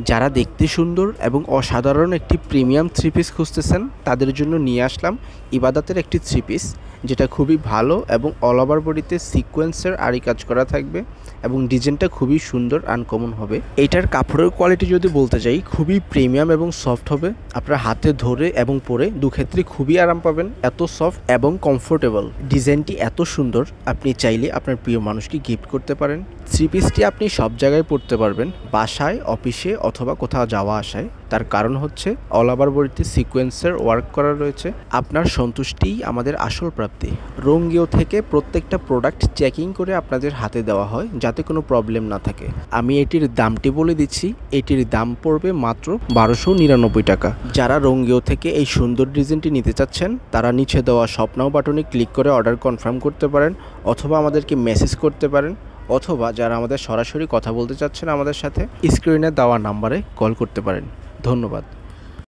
যারা দেখতে সুন্দর এবং অসাধারণ একটি প্রিমিয়াম থ্রি পিস খুঁজতেছেন তাদের জন্য নিয়ে আসলাম ইবাদতের একটি থ্রি পিস, যেটা খুবই ভালো এবং অল ওভার বডিতে সিকোয়েন্সের আরি কাজ করা থাকবে এবং ডিজাইনটা খুবই সুন্দর, আনকমন হবে। এইটার কাপড়ের কোয়ালিটি যদি বলতে যাই, খুবই প্রিমিয়াম এবং সফট হবে। আপনার হাতে ধরে এবং পরে দুক্ষেত্রে খুবই আরাম পাবেন, এত সফট এবং কমফোর্টেবল। ডিজাইনটি এত সুন্দর, আপনি চাইলে আপনার প্রিয় মানুষকে গিফট করতে পারেন। থ্রি পিসটি আপনি সব জায়গায় পরতে পারবেন, বাসায়, অফিসে অথবা কোথাও যাওয়া আসায়। তার কারণ হচ্ছে অল ওভার বডিতে সিকোয়েন্সের ওয়ার্ক করা রয়েছে। আপনার সন্তুষ্টিই আমাদের আসল প্রাপ্তি। রঙ্গিও থেকে প্রত্যেকটা প্রোডাক্ট চেকিং করে আপনাদের হাতে দেওয়া হয় যাতে কোনো প্রবলেম না থাকে। আমি এটির দামটি বলে দিচ্ছি, এটির দাম পড়বে মাত্র 1299 টাকা। যারা রঙ্গিও থেকে এই সুন্দর ডিজাইনটি নিতে চাচ্ছেন তারা নিচে দেওয়া শপ নাও বাটনে ক্লিক করে অর্ডার কনফার্ম করতে পারেন, অথবা আমাদেরকে মেসেজ করতে পারেন, অথবা যারা আমাদের সরাসরি কথা বলতে চাচ্ছেন আমাদের সাথে, স্ক্রিনে দেওয়া নাম্বারে কল করতে পারেন। ধন্যবাদ।